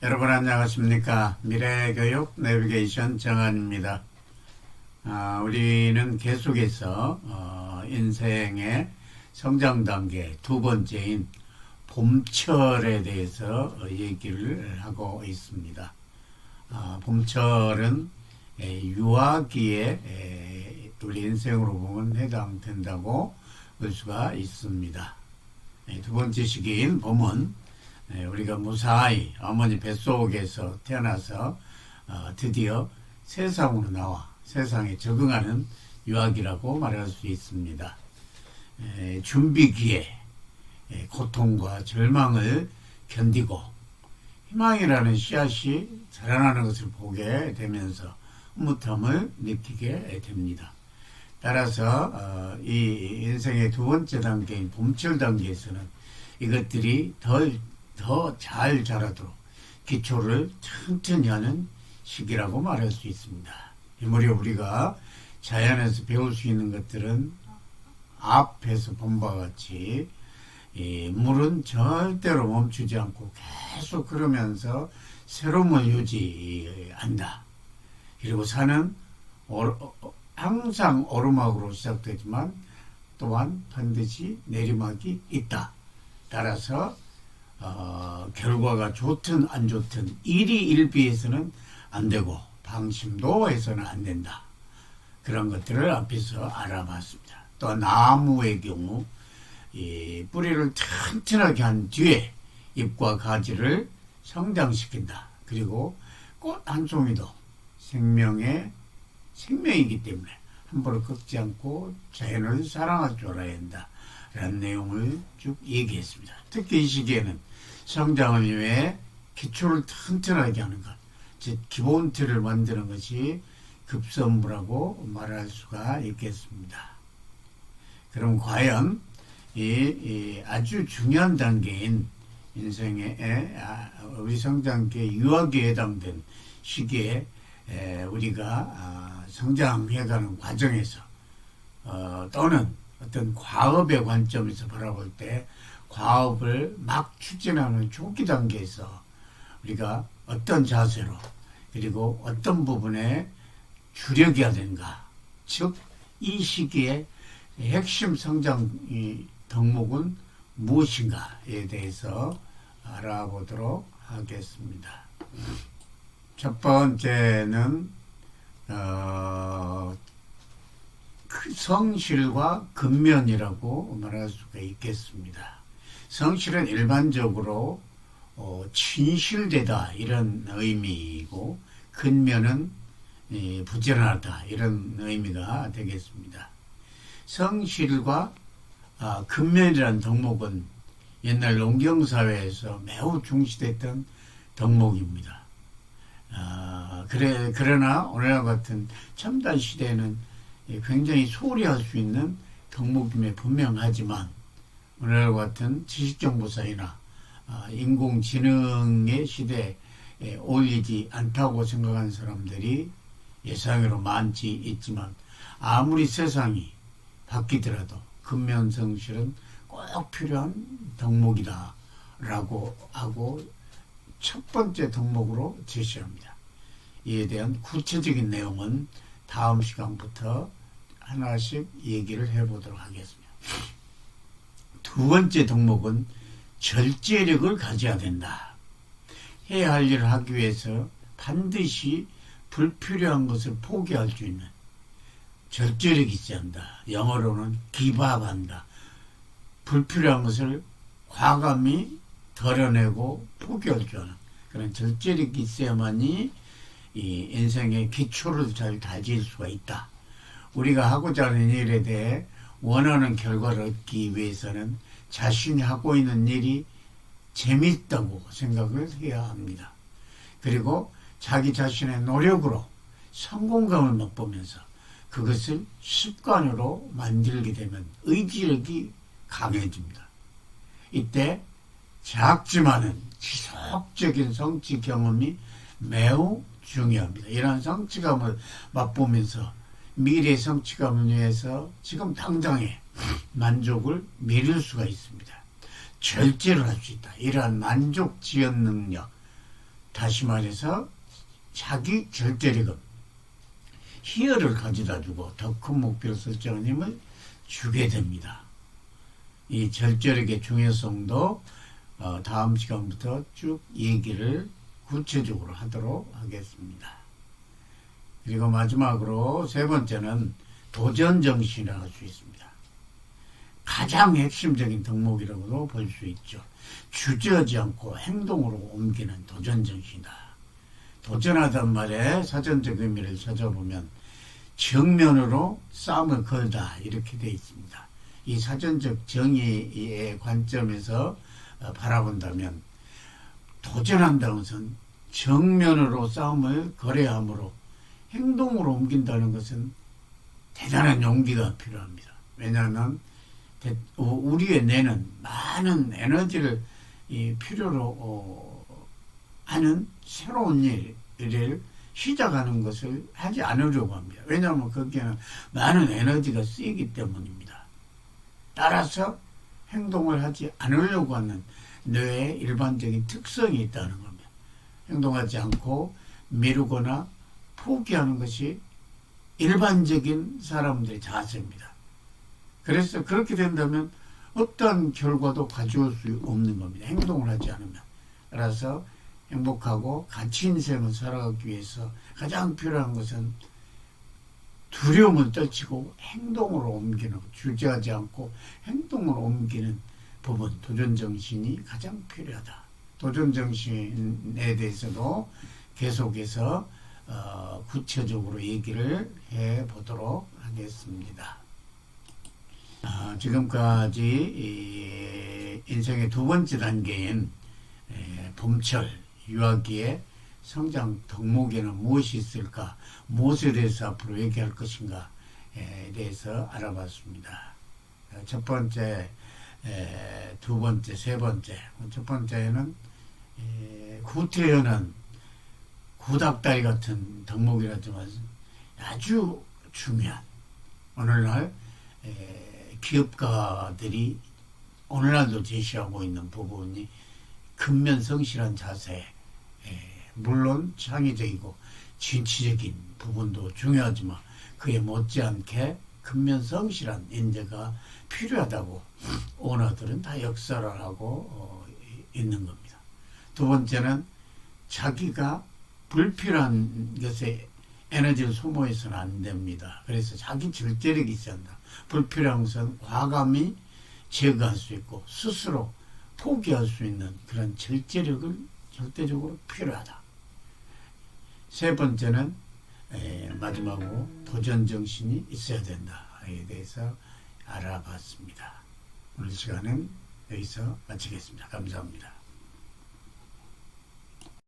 여러분 안녕하십니까? 미래교육 내비게이션 정한입니다. 우리는 계속해서 인생의 성장 단계 두 번째인 봄철에 대해서 얘기를 하고 있습니다. 봄철은 유아기에 우리 인생으로 보면 해당된다고 볼 수가 있습니다. 두 번째 시기인 봄은 우리가 무사히 어머니 뱃속에서 태어나서 드디어 세상으로 나와 세상에 적응하는 유아기라고 말할 수 있습니다. 준비기에 고통과 절망을 견디고 희망이라는 씨앗이 자라나는 것을 보게 되면서 흐뭇함을 느끼게 됩니다. 따라서 이 인생의 두 번째 단계인 봄철 단계에서는 이것들이 더 잘 자라도록 기초를 튼튼히 하는 시기라고 말할 수 있습니다. 이 무렵 우리가 자연에서 배울 수 있는 것들은 앞에서 본 바와 같이 물은 절대로 멈추지 않고 계속 흐르면서 새로움을 유지한다. 그리고 산은 항상 오르막으로 시작되지만 또한 반드시 내리막이 있다. 따라서 결과가 좋든 안 좋든 일희일비해서는 안 되고 방심도 해서는 안 된다. 그런 것들을 앞에서 알아봤습니다. 또 나무의 경우 이 뿌리를 튼튼하게 한 뒤에 잎과 가지를 성장시킨다. 그리고 꽃 한 송이도 생명이기 때문에 함부로 꺾지 않고 자연을 사랑할 줄 알아야 한다. 라는 내용을 쭉 얘기했습니다. 특히 이 시기에는 성장을 위해 기초를 튼튼하게 하는 것, 즉 기본 틀을 만드는 것이 급선무라고 말할 수가 있겠습니다. 그럼 과연 이 아주 중요한 단계인 인생의 우리 성장기의 유아기에 해당된 시기에 우리가 성장해가는 과정에서 또는 어떤 과업의 관점에서 바라볼 때 과업을 막 추진하는 초기 단계에서 우리가 어떤 자세로 그리고 어떤 부분에 주력해야 되는가, 즉 이 시기에 핵심 성장 덕목은 무엇인가에 대해서 알아보도록 하겠습니다. 첫 번째는 성실과 근면이라고 말할 수가 있겠습니다. 성실은 일반적으로 진실되다 이런 의미이고 근면은 부지런하다 이런 의미가 되겠습니다. 성실과 근면이라는 덕목은 옛날 농경사회에서 매우 중시됐던 덕목입니다. 그러나 오늘과 같은 첨단 시대에는 굉장히 소홀히 할 수 있는 덕목임에 분명하지만 오늘과 같은 지식정보사회나 인공지능의 시대에 어울리지 않다고 생각하는 사람들이 예상외로 많지 있지만 아무리 세상이 바뀌더라도 근면성실은 꼭 필요한 덕목이다 라고 하고 첫 번째 덕목으로 제시합니다. 이에 대한 구체적인 내용은 다음 시간부터 하나씩 얘기를 해보도록 하겠습니다. 두 번째 덕목은 절제력을 가져야 된다. 해야 할 일을 하기 위해서 반드시 불필요한 것을 포기할 수 있는 절제력이 있어야 한다. 영어로는 기밥한다. 불필요한 것을 과감히 덜어내고 포기할 줄 아는 그런 절제력이 있어야만이 이 인생의 기초를 잘 다질 수가 있다. 우리가 하고자 하는 일에 대해 원하는 결과를 얻기 위해서는 자신이 하고 있는 일이 재밌다고 생각을 해야 합니다. 그리고 자기 자신의 노력으로 성공감을 맛보면서 그것을 습관으로 만들게 되면 의지력이 강해집니다. 이때 작지만은 지속적인 성취 경험이 매우 중요합니다. 이러한 성취감을 맛보면서 미래의 성취감을 위해서 지금 당장의 만족을 미룰 수가 있습니다. 절제를 할 수 있다. 이러한 만족 지연 능력, 다시 말해서 자기 절제력은 희열을 가져다 주고 더 큰 목표를 설정하는 힘을 주게 됩니다. 이 절제력의 중요성도 다음 시간부터 쭉 얘기를 구체적으로 하도록 하겠습니다. 그리고 마지막으로 세 번째는 도전정신이라고 할 수 있습니다. 가장 핵심적인 덕목이라고도 볼 수 있죠. 주저하지 않고 행동으로 옮기는 도전정신이다. 도전하단 말에 사전적 의미를 찾아보면 정면으로 싸움을 걸다 이렇게 되어 있습니다. 이 사전적 정의의 관점에서 바라본다면 도전한다는 것은 정면으로 싸움을 걸어야 하므로 행동으로 옮긴다는 것은 대단한 용기가 필요합니다. 왜냐하면 우리의 뇌는 많은 에너지를 필요로 하는 새로운 일을 시작하는 것을 하지 않으려고 합니다. 왜냐하면 거기에는 많은 에너지가 쓰이기 때문입니다. 따라서 행동을 하지 않으려고 하는 뇌의 일반적인 특성이 있다는 겁니다. 행동하지 않고 미루거나 포기하는 것이 일반적인 사람들의 자세입니다. 그래서 그렇게 된다면 어떤 결과도 가져올 수 없는 겁니다. 행동을 하지 않으면. 따라서 행복하고 가치 인생을 살아가기 위해서 가장 필요한 것은 두려움을 떨치고 행동으로 옮기는, 주저하지 않고 행동으로 옮기는 부분, 도전정신이 가장 필요하다. 도전정신에 대해서도 계속해서 구체적으로 얘기를 해보도록 하겠습니다. 지금까지 인생의 두 번째 단계인 봄철 유아기의 성장 덕목에는 무엇이 있을까, 무엇에 대해서 앞으로 얘기할 것인가에 대해서 알아봤습니다. 첫 번째, 두 번째, 세 번째. 첫 번째는 구태여는 구닥다리 같은 덕목이라지만 아주 중요한, 오늘날 기업가들이 오늘날도 제시하고 있는 부분이 근면성실한 자세, 물론 창의적이고 진취적인 부분도 중요하지만 그에 못지않게 근면성실한 인재가 필요하다고 오너들은 다 역사를 하고 있는 겁니다. 두 번째는 자기가 불필요한 것에 에너지를 소모해서는 안 됩니다. 그래서 자기 절제력이 있어야 한다. 불필요한 것은 과감히 제거할 수 있고 스스로 포기할 수 있는 그런 절제력을 절대적으로 필요하다. 세 번째는 마지막으로 도전정신이 있어야 된다에 대해서 알아봤습니다. 오늘 시간은 여기서 마치겠습니다. 감사합니다.